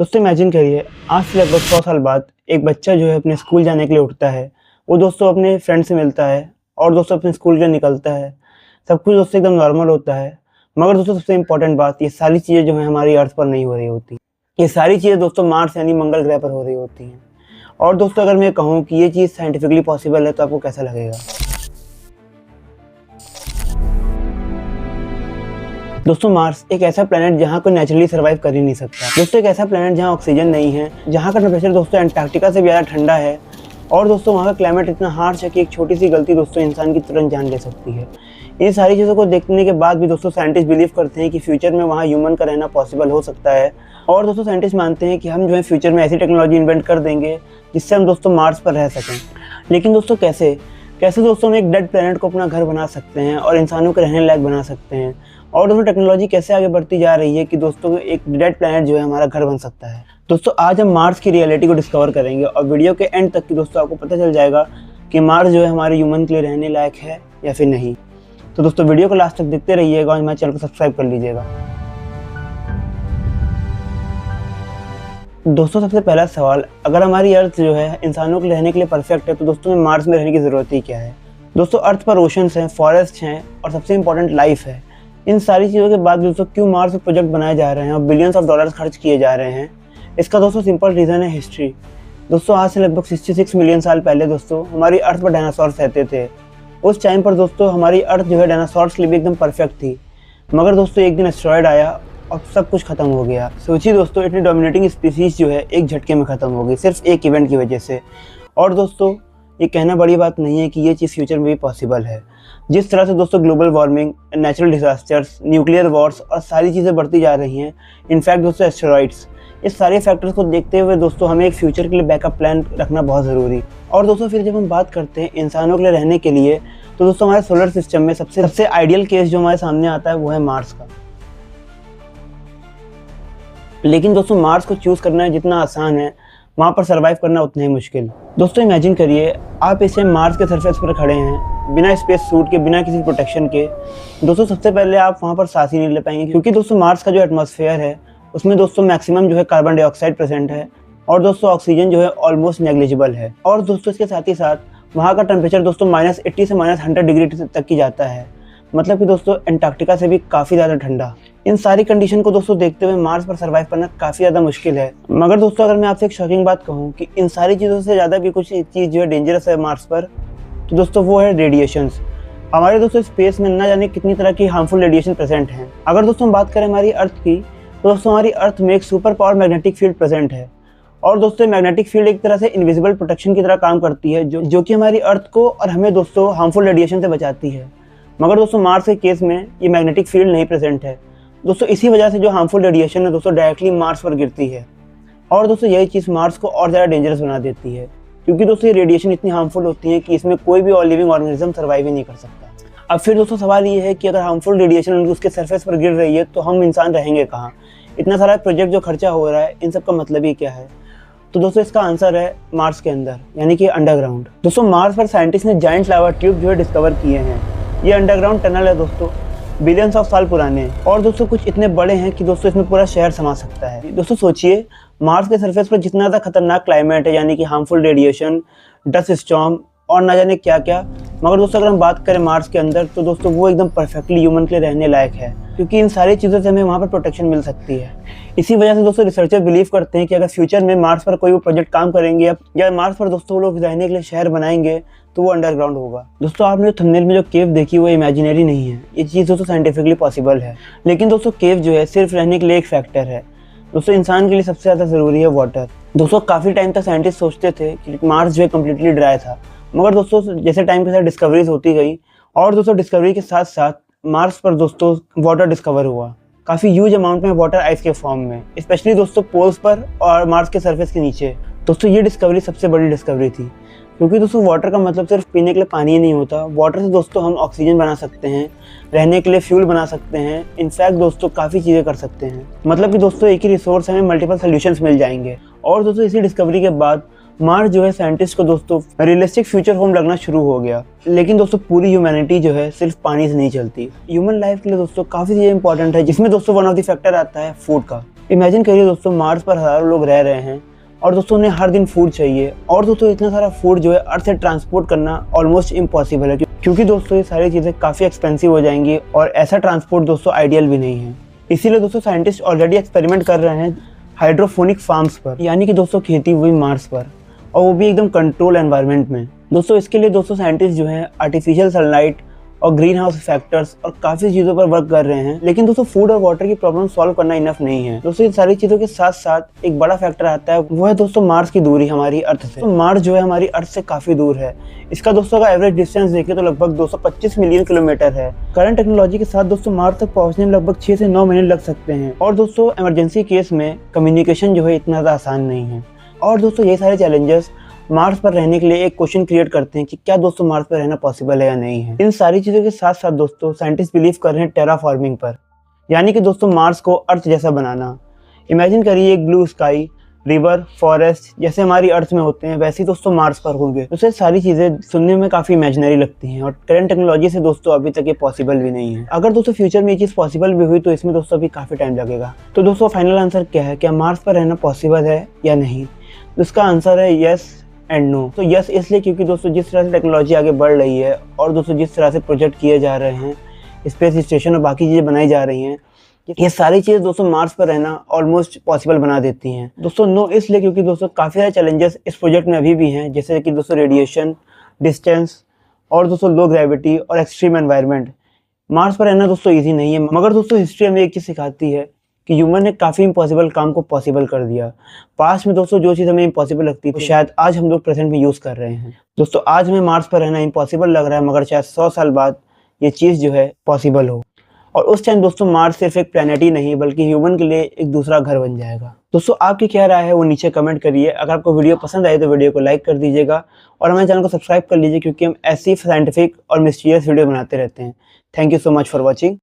दोस्तों इमेजिन करिए, आज से लगभग 100 साल बाद एक बच्चा जो है अपने स्कूल जाने के लिए उठता है। वो दोस्तों अपने फ्रेंड से मिलता है और दोस्तों अपने स्कूल के लिए निकलता है। सब कुछ दोस्तों एकदम नॉर्मल होता है। मगर दोस्तों सबसे इम्पोर्टेंट बात, ये सारी चीज़ें जो हैं हमारी अर्थ पर नहीं हो रही होती। ये सारी चीज़ें दोस्तों मार्स यानी मंगल ग्रह पर हो रही होती हैं। और दोस्तों अगर मैं कहूँ कि ये चीज़ साइंटिफिकली पॉसिबल है तो आपको कैसा लगेगा? दोस्तों मार्स एक ऐसा प्लेनेट जहाँ कोई नेचुरली सर्वाइव कर ही नहीं सकता। दोस्तों एक ऐसा प्लेनेट जहाँ ऑक्सीजन नहीं है, जहाँ का टेम्परेचर दोस्तों एंटार्क्टिका से भी ज़्यादा ठंडा है। और दोस्तों वहाँ का क्लाइमेट इतना हार्श है कि एक छोटी सी गलती दोस्तों इंसान की तुरंत जान ले सकती है। इन सारी चीज़ों को देखने के बाद भी दोस्तों साइंटिस्ट बिलीव करते हैं कि फ्यूचर में वहाँ ह्यूमन का रहना पॉसिबल हो सकता है। और दोस्तों साइंटिस्ट मानते हैं कि हम जो है फ्यूचर में ऐसी टेक्नोलॉजी इन्वेंट कर देंगे जिससे हम दोस्तों मार्स पर रह सकें। लेकिन दोस्तों कैसे दोस्तों हम एक डेड प्लेनेट को अपना घर बना सकते हैं और इंसानों के रहने लायक बना सकते हैं। और दोस्तों टेक्नोलॉजी कैसे आगे बढ़ती जा रही है कि दोस्तों एक डेड प्लेनेट जो है हमारा घर बन सकता है। दोस्तों आज हम मार्स की रियलिटी को डिस्कवर करेंगे और वीडियो के एंड तक की दोस्तों आपको पता चल जाएगा कि मार्स जो है हमारे ह्यूमन के लिए रहने लायक है या फिर नहीं। तो दोस्तों वीडियो को लास्ट तक देखते रहिएगा और हमारे चैनल को सब्सक्राइब कर लीजिएगा। दोस्तों सबसे पहला सवाल, अगर हमारी अर्थ जो है इंसानों के रहने के लिए परफेक्ट है तो दोस्तों में मार्स में रहने की ज़रूरत ही क्या है? दोस्तों अर्थ पर ओशंस हैं, फॉरेस्ट हैं और सबसे इंपॉर्टेंट लाइफ है। इन सारी चीज़ों के बाद दोस्तों क्यों मार्स पर प्रोजेक्ट बनाए जा रहे हैं और बिलियंस ऑफ डॉलर्स खर्च किए जा रहे हैं? इसका दोस्तों सिंपल रीज़न है हिस्ट्री। दोस्तों आज से लगभग 66 मिलियन साल पहले दोस्तों हमारी अर्थ पर डायनासोर्स रहते थे। उस टाइम पर दोस्तों हमारी अर्थ जो है डायनासोर्स के लिए भी एकदम परफेक्ट थी। मगर दोस्तों एक दिन एस्टेरॉयड आया और सब कुछ खत्म हो गया। सोचिए दोस्तों, इतनी डोमिनेटिंग स्पीसीज जो है एक झटके में ख़त्म हो गई, सिर्फ एक इवेंट की वजह से। और दोस्तों ये कहना बड़ी बात नहीं है कि ये चीज़ फ्यूचर में भी पॉसिबल है। जिस तरह से दोस्तों global warming, natural disasters, nuclear Wars और सारी चीज़ें बढ़ती जा रही हैं, इनफैक्ट दोस्तों एस्टेरॉइड्स, इस सारे फैक्टर्स को देखते हुए दोस्तों हमें एक फ्यूचर के लिए बैकअप प्लान रखना बहुत ज़रूरी। और दोस्तों फिर जब हम बात करते हैं इंसानों के लिए रहने के लिए, तो दोस्तों हमारे सोलर सिस्टम में सबसे आइडियल केस जो हमारे सामने आता है वो है मार्स का। लेकिन दोस्तों मार्स को चूज़ करना जितना आसान है, वहाँ पर सर्वाइव करना उतना ही मुश्किल। दोस्तों इमेजिन करिए, आप इस टाइम मार्स के सरफेस पर खड़े हैं, बिना स्पेस सूट के, बिना किसी प्रोटेक्शन के। दोस्तों सबसे पहले आप वहाँ पर सांस ही नहीं ले पाएंगे, क्योंकि दोस्तों मार्स का जो एटमॉस्फेयर है उसमें दोस्तों मैक्सिमम जो है कार्बन डाइऑक्साइड प्रेजेंट है और दोस्तों ऑक्सीजन जो है ऑलमोस्ट नेग्लिजिबल है। और दोस्तों इसके साथ ही साथ वहाँ का टेम्परेचर दोस्तों -80 से -100 डिग्री तक की जाता है। मतलब कि दोस्तों एंटार्क्टिका से भी काफ़ी ज़्यादा ठंडा। इन सारी कंडीशन को दोस्तों देखते हुए मार्स पर सर्वाइव करना काफ़ी ज़्यादा मुश्किल है। मगर दोस्तों अगर मैं आपसे एक शॉकिंग बात कहूँ कि इन सारी चीज़ों से ज़्यादा भी कुछ चीज़ जो है डेंजरस है मार्स पर, तो दोस्तों वो है रेडिएशंस। हमारे दोस्तों स्पेस में ना जाने कितनी तरह की हार्मफुल रेडिएशन प्रेजेंट हैं। अगर दोस्तों हम बात करें हमारी अर्थ की, तो दोस्तों हमारी अर्थ में एक super power magnetic field present है। और दोस्तों मैग्नेटिक फील्ड एक तरह से इनविजिबल प्रोटेक्शन की तरह काम करती है, जो कि हमारी अर्थ को और हमें दोस्तों हार्मफुल रेडिएशन से बचाती है। मगर दोस्तों मार्स के केस में ये मैग्नेटिक फील्ड नहीं प्रेजेंट है। दोस्तों इसी वजह से जो हार्मफुल रेडिएशन है दोस्तों डायरेक्टली मार्स पर गिरती है। और दोस्तों यही चीज़ मार्स को और ज़्यादा डेंजरस बना देती है, क्योंकि दोस्तों ये रेडिएशन इतनी हार्मफुल होती है कि इसमें कोई भी और लिविंग ऑर्गेनिज्म सर्वाइव ही नहीं कर सकता। अब फिर दोस्तों सवाल ये है कि अगर हार्मफुल रेडिएशन उसके सरफेस पर गिर रही है तो हम इंसान रहेंगे कहाँ? इतना सारा प्रोजेक्ट जो खर्चा हो रहा है, इन सब का मतलब ही क्या है? तो दोस्तों इसका आंसर है मार्स के अंदर, यानी कि अंडरग्राउंड। दोस्तों मार्स पर साइंटिस्ट ने जायंट लावा ट्यूब जो है डिस्कवर किए हैं। ये अंडरग्राउंड टनल है दोस्तों, बिलियंस ऑफ साल पुराने, और दोस्तों कुछ इतने बड़े हैं कि दोस्तों इसमें पूरा शहर समा सकता है। दोस्तों सोचिए, मार्स के सरफेस पर जितना ज़्यादा खतरनाक क्लाइमेट है, यानी कि हार्मफुल रेडिएशन, डस्ट स्टॉर्म और ना जाने क्या क्या, मगर दोस्तों अगर हम बात करें मार्स के अंदर, तो दोस्तों वो एकदम परफेक्टली ह्यूमन के लिए रहने लायक है, क्योंकि इन सारी चीज़ों से हमें वहाँ पर प्रोटेक्शन मिल सकती है। इसी वजह से दोस्तों रिसर्चर बिलीव करते हैं कि अगर फ्यूचर में मार्स पर कोई प्रोजेक्ट काम करेंगे या मार्स पर दोस्तों वो लोग रहने के लिए शहर बनाएंगे, तो वो अंडरग्राउंड होगा। दोस्तों आपने जो थंबनेल में जो केव देखी वो इमेजिनरी नहीं है, ये चीज़ दोस्तों साइंटिफिकली पॉसिबल है। लेकिन दोस्तों केव जो है सिर्फ रहने के लिए एक फैक्टर है। दोस्तों इंसान के लिए सबसे ज़्यादा ज़रूरी है वाटर। दोस्तों काफ़ी टाइम तक साइंटिस्ट सोचते थे कि मार्स जो है कम्प्लीटली ड्राई था, मगर दोस्तों जैसे टाइम के साथ डिस्कवरीज होती गई, और दोस्तों डिस्कवरी के साथ साथ मार्स पर दोस्तों वाटर डिस्कवर हुआ, काफ़ी ह्यूज अमाउंट में वाटर आइस के फॉर्म में, स्पेशली दोस्तों पोल्स पर और मार्स के सरफेस के नीचे। दोस्तों ये डिस्कवरी सबसे बड़ी डिस्कवरी थी, क्योंकि दोस्तों वाटर का मतलब सिर्फ पीने के लिए पानी ही नहीं होता। वाटर से दोस्तों हम ऑक्सीजन बना सकते हैं, रहने के लिए फ्यूल बना सकते हैं, इनफैक्ट दोस्तों काफ़ी चीज़ें कर सकते हैं। मतलब कि दोस्तों एक ही रिसोर्स हमें मल्टीपल सोल्यूशंस मिल जाएंगे। और दोस्तों इसी डिस्कवरी के बाद मार्स जो है साइंटिस्ट को दोस्तों रियलिस्टिक फ्यूचर होम लगना शुरू हो गया। लेकिन दोस्तों पूरी ह्यूमैनिटी जो है सिर्फ पानी से नहीं चलती। ह्यूमन लाइफ के लिए दोस्तों काफ़ी चीज़ें इंपॉर्टेंट है, जिसमें दोस्तों वन ऑफ द फैक्टर आता है फूड का। इमेजिन करिए दोस्तों, मार्स पर हज़ारों लोग रह रहे हैं और दोस्तों उन्हें हर दिन फूड चाहिए, और दोस्तों इतना सारा फूड जो है अर्थ से ट्रांसपोर्ट करना ऑलमोस्ट इम्पॉसिबल है, क्योंकि दोस्तों ये सारी चीज़ें काफ़ी एक्सपेंसिव हो जाएंगी और ऐसा ट्रांसपोर्ट दोस्तों आइडियल भी नहीं है। इसीलिए दोस्तों साइंटिस्ट ऑलरेडी एक्सपेरिमेंट कर रहे हैं हाइड्रोफोनिक फार्म्स पर, यानी कि दोस्तों खेती हुई मार्स पर, और वो भी एकदम कंट्रोल एनवायरनमेंट में। दोस्तों इसके लिए दोस्तों साइंटिस्ट जो है आर्टिफिशियल सनलाइट और ग्रीन हाउस फैक्टर्स और काफ़ी चीज़ों पर वर्क कर रहे हैं। लेकिन दोस्तों फूड और वाटर की प्रॉब्लम सॉल्व करना इनफ नहीं है। दोस्तों इन सारी चीज़ों के साथ साथ एक बड़ा फैक्टर आता है, वो है दोस्तों मार्स की दूरी हमारी अर्थ से। तो मार्स जो है हमारी अर्थ से काफ़ी दूर है। इसका दोस्तों का एवरेज डिस्टेंस देखें तो लगभग 225 मिलियन किलोमीटर है। करंट टेक्नोलॉजी के साथ दोस्तों मार्स तक पहुँचने में लगभग 6 से 9 महीने लग सकते हैं। और दोस्तों इमरजेंसी केस में कम्युनिकेशन जो है इतना ज़्यादा आसान नहीं है। और दोस्तों ये सारे चैलेंजेस मार्स पर रहने के लिए एक क्वेश्चन क्रिएट करते हैं कि क्या दोस्तों मार्स पर रहना पॉसिबल है या नहीं है। इन सारी चीज़ों के साथ साथ दोस्तों साइंटिस्ट बिलीव कर रहे हैं टेराफॉर्मिंग पर, यानी कि दोस्तों मार्स को अर्थ जैसा बनाना। इमेजिन करिए एक ब्लू स्काई, रिवर, फॉरेस्ट जैसे हमारी अर्थ में होते हैं, वैसे ही दोस्तों मार्स पर होंगे। दोस्तों सारी चीज़ें सुनने में काफ़ी इमेजिनरी लगती हैं और करंट टेक्नोलॉजी से दोस्तों अभी तक ये पॉसिबल भी नहीं है। अगर दोस्तों फ्यूचर में ये चीज़ पॉसिबल भी हुई तो इसमें दोस्तों अभी काफ़ी टाइम लगेगा। तो दोस्तों फाइनल आंसर क्या है, क्या मार्स पर रहना पॉसिबल है या नहीं? तो इसका आंसर है येस एंड नो। तो यस इसलिए क्योंकि दोस्तों जिस तरह से टेक्नोलॉजी आगे बढ़ रही है और दोस्तों जिस तरह से प्रोजेक्ट किए जा रहे हैं, स्पेस स्टेशन और बाकी चीज़ें बनाई जा रही हैं, ये सारी चीज़ें दोस्तों मार्स पर रहना ऑलमोस्ट पॉसिबल बना देती हैं। दोस्तों नो इसलिए क्योंकि दोस्तों काफ़ी सारे चैलेंजेस इस प्रोजेक्ट में अभी भी हैं, जैसे कि दोस्तों रेडिएशन, डिस्टेंस और दोस्तों लो ग्रेविटी और एक्सट्रीम एनवायरनमेंट। मार्स पर रहना दोस्तों ईजी नहीं है, मगर दोस्तों हिस्ट्री हमें एक चीज़ सिखाती है कि ह्यूमन ने काफ़ी इम्पॉसिबल काम को पॉसिबल कर दिया। पास्ट में दोस्तों जो चीज़ हमें इम्पॉसिबल लगती थी, शायद आज हम लोग प्रेजेंट में यूज़ कर रहे हैं। दोस्तों आज हमें मार्स पर रहना इम्पॉसिबल लग रहा है, मगर शायद 100 साल बाद ये चीज़ जो है पॉसिबल हो, और उस टाइम दोस्तों मार्स सिर्फ एक प्लैनेट ही नहीं बल्कि ह्यूमन के लिए एक दूसरा घर बन जाएगा। दोस्तों आपकी क्या राय है वो नीचे कमेंट करिए। अगर आपको वीडियो पसंद आए तो वीडियो को लाइक कर दीजिएगा और हमारे चैनल को सब्सक्राइब कर लीजिए, क्योंकि हम ऐसी साइंटिफिक और मिस्टीरियस वीडियो बनाते रहते हैं। Thank you so much for watching.